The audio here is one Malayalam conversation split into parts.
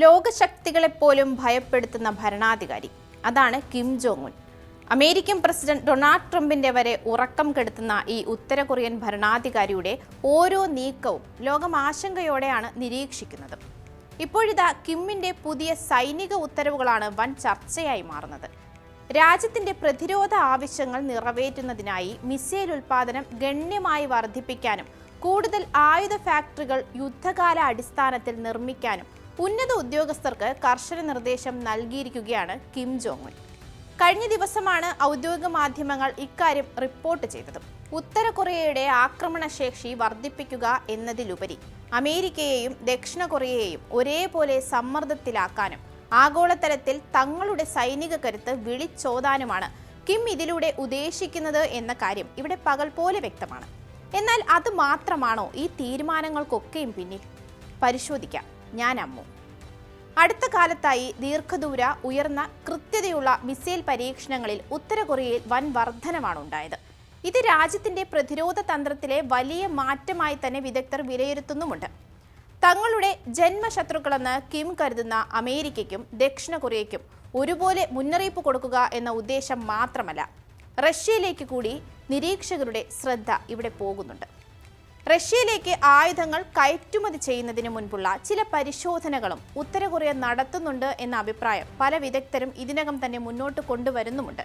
ലോകശക്തികളെപ്പോലും ഭയപ്പെടുത്തുന്ന ഭരണാധികാരി, അതാണ് Kim Jong Un. American president Donald ട്രംപിന്റെ വരെ ഉറക്കം കെടുത്തുന്ന ഈ ഉത്തര കൊറിയൻ ഭരണാധികാരിയുടെ ഓരോ നീക്കവും ലോകം ആശങ്കയോടെയാണ് നിരീക്ഷിക്കുന്നത്. ഇപ്പോഴിതാ കിമ്മിന്റെ പുതിയ സൈനിക ഉത്തരവുകളാണ് വൻ ചർച്ചയായി മാറുന്നത്. രാജ്യത്തിന്റെ പ്രതിരോധ ആവശ്യങ്ങൾ നിറവേറ്റുന്നതിനായി മിസൈൽ ഉൽപാദനം ഗണ്യമായി വർദ്ധിപ്പിക്കാനും കൂടുതൽ ആയുധ ഫാക്ടറികൾ യുദ്ധകാല അടിസ്ഥാനത്തിൽ നിർമ്മിക്കാനും ഉന്നത ഉദ്യോഗസ്ഥർക്ക് കർശന നിർദ്ദേശം നൽകിയിരിക്കുകയാണ് കിം ജോങ് ഉൻ. കഴിഞ്ഞ ദിവസമാണ് ഔദ്യോഗിക മാധ്യമങ്ങൾ ഇക്കാര്യം റിപ്പോർട്ട് ചെയ്തത്. ഉത്തര കൊറിയയുടെ ആക്രമണശേഷി വർദ്ധിപ്പിക്കുക എന്നതിലുപരി അമേരിക്കയെയും ദക്ഷിണ കൊറിയയെയും ഒരേപോലെ സമ്മർദ്ദത്തിലാക്കാനും ആഗോളതലത്തിൽ തങ്ങളുടെ സൈനിക കരുത്ത് വിളിച്ചോതാനുമാണ് കിം ഇതിലൂടെ ഉദ്ദേശിക്കുന്നത് എന്ന കാര്യം ഇവിടെ പകൽ പോലെ വ്യക്തമാണ്. എന്നാൽ അത് മാത്രമാണോ ഈ തീരുമാനങ്ങൾക്കൊക്കെയും പിന്നിൽ? പരിശോധിക്കാം. ഞാൻ അമ്മു. അടുത്ത കാലത്തായി ദീർഘദൂര ഉയർന്ന കൃത്യതയുള്ള മിസൈൽ പരീക്ഷണങ്ങളിൽ ഉത്തര കൊറിയയിൽ വൻ വർധനമാണ് ഉണ്ടായത്. ഇത് രാജ്യത്തിന്റെ പ്രതിരോധ തന്ത്രത്തിലെ വലിയ മാറ്റമായി തന്നെ വിദഗ്ധർ വിലയിരുത്തുന്നുമുണ്ട്. തങ്ങളുടെ ജന്മശത്രുക്കളെന്ന് കിം കരുതുന്ന അമേരിക്കയ്ക്കും ദക്ഷിണ കൊറിയയ്ക്കും ഒരുപോലെ മുന്നറിയിപ്പ് കൊടുക്കുക എന്ന ഉദ്ദേശം മാത്രമല്ല, റഷ്യയിലേക്ക് കൂടി നിരീക്ഷകരുടെ ശ്രദ്ധ ഇവിടെ പോകുന്നുണ്ട്. റഷ്യയിലേക്ക് ആയുധങ്ങൾ കയറ്റുമതി ചെയ്യുന്നതിന് മുൻപുള്ള ചില പരിശോധനകളും ഉത്തര കൊറിയ നടത്തുന്നുണ്ട് എന്ന അഭിപ്രായം പല വിദഗ്ധരും ഇതിനകം തന്നെ മുന്നോട്ട് കൊണ്ടുവരുന്നുമുണ്ട്.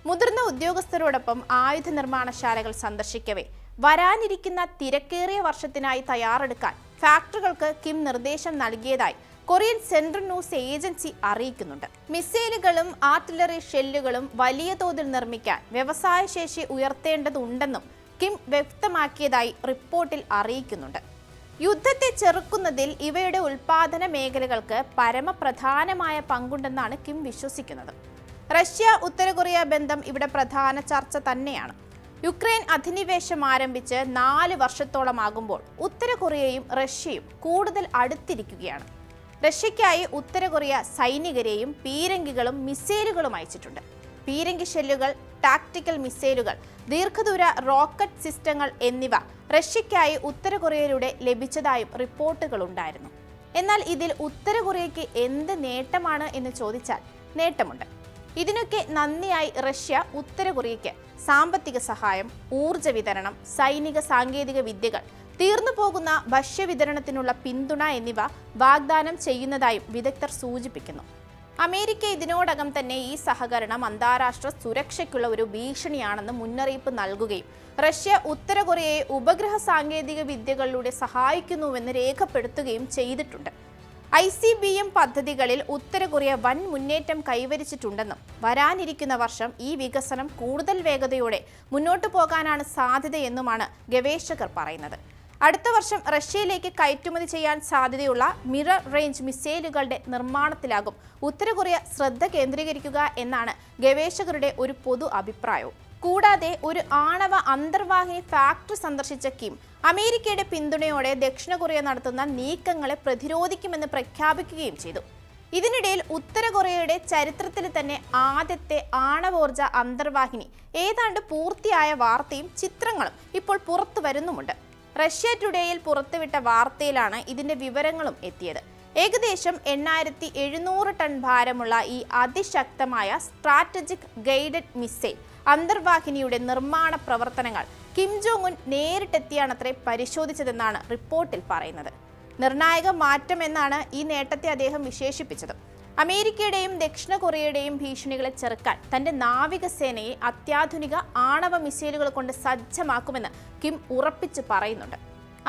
മുതിർന്ന ഉദ്യോഗസ്ഥരോടൊപ്പം ആയുധ നിർമ്മാണശാലകൾ സന്ദർശിക്കവേ വരാനിരിക്കുന്ന തിരക്കേറിയ വർഷത്തിനായി തയ്യാറെടുക്കാൻ ഫാക്ടറികൾക്ക് കിം നിർദ്ദേശം നൽകിയതായി കൊറിയൻ സെൻട്രൽ ന്യൂസ് ഏജൻസി അറിയിക്കുന്നുണ്ട്. മിസൈലുകളും ആർട്ടിലറി ഷെല്ലുകളും വലിയ തോതിൽ നിർമ്മിക്കാൻ വ്യവസായശേഷി ഉയർത്തേണ്ടതുണ്ടെന്നും കിം വ്യക്തമാക്കിയതായി റിപ്പോർട്ടിൽ അറിയിക്കുന്നുണ്ട്. യുദ്ധത്തെ ചെറുക്കുന്നതിൽ ഇവയുടെ ഉൽപാദന മേഖലകൾക്ക് പരമപ്രധാനമായ പങ്കുണ്ടെന്നാണ് കിം വിശ്വസിക്കുന്നത്. റഷ്യ ഉത്തര കൊറിയ ബന്ധം ഇവിടെ പ്രധാന ചർച്ച തന്നെയാണ്. യുക്രൈൻ അധിനിവേശം ആരംഭിച്ച് 4 വർഷത്തോളമാകുമ്പോൾ ഉത്തര കൊറിയയും റഷ്യയും കൂടുതൽ അടുത്തിരിക്കുകയാണ്. റഷ്യയ്ക്കായി ഉത്തര കൊറിയ സൈനികരെയും പീരങ്കികളും മിസൈലുകളും അയച്ചിട്ടുണ്ട്. പീരങ്കി ഷെല്ലുകൾ, ടാക്ടിക്കൽ മിസൈലുകൾ, ദീർഘദൂര റോക്കറ്റ് സിസ്റ്റങ്ങൾ എന്നിവ റഷ്യയ്ക്കായി ഉത്തര കൊറിയയിലൂടെ ലഭിച്ചതായും റിപ്പോർട്ടുകൾ ഉണ്ടായിരുന്നു. എന്നാൽ ഇതിൽ ഉത്തര കൊറിയയ്ക്ക് എന്ത് നേട്ടമാണ് എന്ന് ചോദിച്ചാൽ നേട്ടമുണ്ട്. ഇതിനൊക്കെ നന്ദിയായി റഷ്യ ഉത്തര കൊറിയയ്ക്ക് സാമ്പത്തിക സഹായം, ഊർജ്ജ വിതരണം, സൈനിക സാങ്കേതിക വിദ്യകൾ, തീർന്നു പോകുന്ന ഭക്ഷ്യവിതരണത്തിനുള്ള പിന്തുണ എന്നിവ വാഗ്ദാനം ചെയ്യുന്നതായും വിദഗ്ധർ സൂചിപ്പിക്കുന്നു. അമേരിക്ക ഇതിനോടകം തന്നെ ഈ സഹകരണം അന്താരാഷ്ട്ര സുരക്ഷയ്ക്കുള്ള ഒരു ഭീഷണിയാണെന്ന് മുന്നറിയിപ്പ് നൽകുകയും റഷ്യ ഉത്തര കൊറിയയെ ഉപഗ്രഹ സാങ്കേതിക വിദ്യകളിലൂടെ സഹായിക്കുന്നുവെന്ന് രേഖപ്പെടുത്തുകയും ചെയ്തിട്ടുണ്ട്. ICBM പദ്ധതികളിൽ ഉത്തര കൊറിയ വൻ മുന്നേറ്റം കൈവരിച്ചിട്ടുണ്ടെന്നും വരാനിരിക്കുന്ന വർഷം ഈ വികസനം കൂടുതൽ വേഗതയോടെ മുന്നോട്ടു പോകാനാണ് സാധ്യതയെന്നുമാണ് ഗവേഷകർ പറയുന്നത്. അടുത്ത വർഷം റഷ്യയിലേക്ക് കയറ്റുമതി ചെയ്യാൻ സാധ്യതയുള്ള മിറർ റേഞ്ച് മിസൈലുകളുടെ നിർമ്മാണത്തിലാകും ഉത്തര കൊറിയ ശ്രദ്ധ കേന്ദ്രീകരിക്കുക എന്നാണ് ഗവേഷകരുടെ ഒരു പൊതു അഭിപ്രായവും. കൂടാതെ ഒരു ആണവ അന്തർവാഹിനി ഫാക്ടറി സന്ദർശിച്ച കിം അമേരിക്കയുടെ പിന്തുണയോടെ ദക്ഷിണ കൊറിയ നടത്തുന്ന നീക്കങ്ങളെ പ്രതിരോധിക്കുമെന്ന് പ്രഖ്യാപിക്കുകയും ചെയ്തു. ഇതിനിടയിൽ ഉത്തര കൊറിയയുടെ ചരിത്രത്തിൽ തന്നെ ആദ്യത്തെ ആണവോർജ അന്തർവാഹിനി ഏതാണ്ട് പൂർത്തിയായ വാർത്തയും ചിത്രങ്ങളും ഇപ്പോൾ പുറത്തു വരുന്നുമുണ്ട്. റഷ്യ ടുഡേയിൽ പുറത്തുവിട്ട വാർത്തയിലാണ് ഇതിന്റെ വിവരങ്ങളും എത്തിയത്. ഏകദേശം 8700 ടൺ ഭാരമുള്ള ഈ അതിശക്തമായ സ്ട്രാറ്റജിക് ഗൈഡഡ് മിസൈൽ അന്തർവാഹിനിയുടെ നിർമ്മാണ പ്രവർത്തനങ്ങൾ കിം ജോങ് ഉൻ നേരിട്ടെത്തിയാണത്രേ പരിശോധിച്ചതെന്നാണ് റിപ്പോർട്ടിൽ പറയുന്നത്. നിർണായക മാറ്റം എന്നാണ് ഈ നേട്ടത്തെ അദ്ദേഹം വിശേഷിപ്പിച്ചത്. അമേരിക്കയുടെയും ദക്ഷിണ കൊറിയയുടെയും ഭീഷണികളെ ചെറുക്കാൻ തന്റെ നാവികസേനയെ അത്യാധുനിക ആണവ മിസൈലുകൾ കൊണ്ട് സജ്ജമാക്കുമെന്ന് കിം ഉറപ്പിച്ചു പറയുന്നുണ്ട്.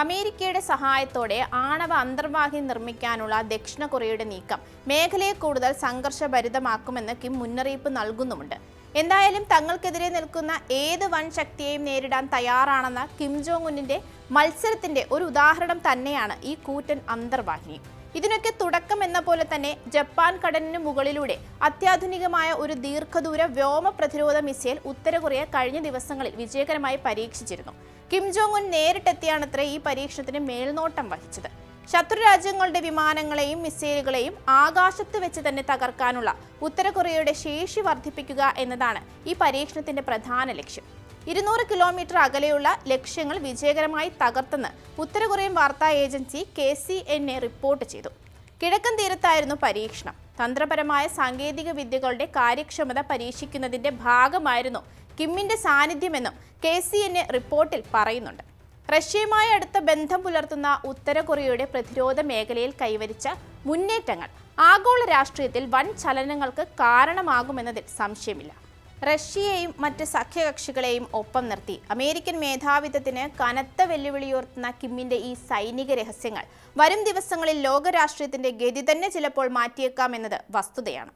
അമേരിക്കയുടെ സഹായത്തോടെ ആണവ അന്തർവാഹിനി നിർമ്മിക്കാനുള്ള ദക്ഷിണ കൊറിയയുടെ നീക്കം മേഖലയെ കൂടുതൽ സംഘർഷഭരിതമാക്കുമെന്ന് കിം മുന്നറിയിപ്പ് നൽകുന്നുമുണ്ട്. എന്തായാലും തങ്ങൾക്കെതിരെ നിൽക്കുന്ന ഏത് വൻ ശക്തിയെയും നേരിടാൻ തയ്യാറാണെന്ന കിം ജോങ് ഉന്നിന്റെ മത്സരത്തിന്റെ ഒരു ഉദാഹരണം തന്നെയാണ് ഈ കൂറ്റൻ അന്തർവാഹിനി. ഇതിനൊക്കെ തുടക്കം എന്ന പോലെ തന്നെ ജപ്പാൻ കടലിന് മുകളിലൂടെ അത്യാധുനികമായ ഒരു ദീർഘദൂര വ്യോമ പ്രതിരോധ മിസൈൽ ഉത്തര കൊറിയ കഴിഞ്ഞ ദിവസങ്ങളിൽ വിജയകരമായി പരീക്ഷിച്ചിരുന്നു. കിം ജോങ് ഉൻ നേരിട്ടെത്തിയാണത്രേ ഈ പരീക്ഷണത്തിന് മേൽനോട്ടം വഹിച്ചത്. ശത്രു രാജ്യങ്ങളുടെ വിമാനങ്ങളെയും മിസൈലുകളെയും ആകാശത്ത് വെച്ച് തന്നെ തകർക്കാനുള്ള ഉത്തര കൊറിയയുടെ ശേഷി വർദ്ധിപ്പിക്കുക എന്നതാണ് ഈ പരീക്ഷണത്തിന്റെ പ്രധാന ലക്ഷ്യം. 200 കിലോമീറ്റർ അകലെയുള്ള ലക്ഷ്യങ്ങൾ വിജയകരമായി തകർത്തെന്ന് ഉത്തര കൊറിയൻ വാർത്താ ഏജൻസി KCNA റിപ്പോർട്ട് ചെയ്തു. കിഴക്കൻ തീരത്തായിരുന്നു പരീക്ഷണം. തന്ത്രപരമായ സാങ്കേതിക വിദ്യകളുടെ കാര്യക്ഷമത പരീക്ഷിക്കുന്നതിന്റെ ഭാഗമായിരുന്നു കിമ്മിന്റെ സാന്നിധ്യമെന്നും KCNA റിപ്പോർട്ടിൽ പറയുന്നുണ്ട്. റഷ്യയുമായി അടുത്ത ബന്ധം പുലർത്തുന്ന ഉത്തര കൊറിയയുടെ പ്രതിരോധ മേഖലയിൽ കൈവരിച്ച മുന്നേറ്റങ്ങൾ ആഗോള രാഷ്ട്രീയത്തിൽ വൻ ചലനങ്ങൾക്ക് കാരണമാകുമെന്നതിൽ സംശയമില്ല. റഷ്യയെയും മറ്റ് സഖ്യകക്ഷികളെയും ഒപ്പം നിർത്തി അമേരിക്കൻ മേധാവിത്വത്തിന് കനത്ത വെല്ലുവിളിയുയർത്തുന്ന കിമ്മിന്റെ ഈ സൈനിക രഹസ്യങ്ങൾ വരും ദിവസങ്ങളിൽ ലോകരാഷ്ട്രീയത്തിന്റെ ഗതി തന്നെ ചിലപ്പോൾ മാറ്റിയേക്കാമെന്നത് വസ്തുതയാണ്.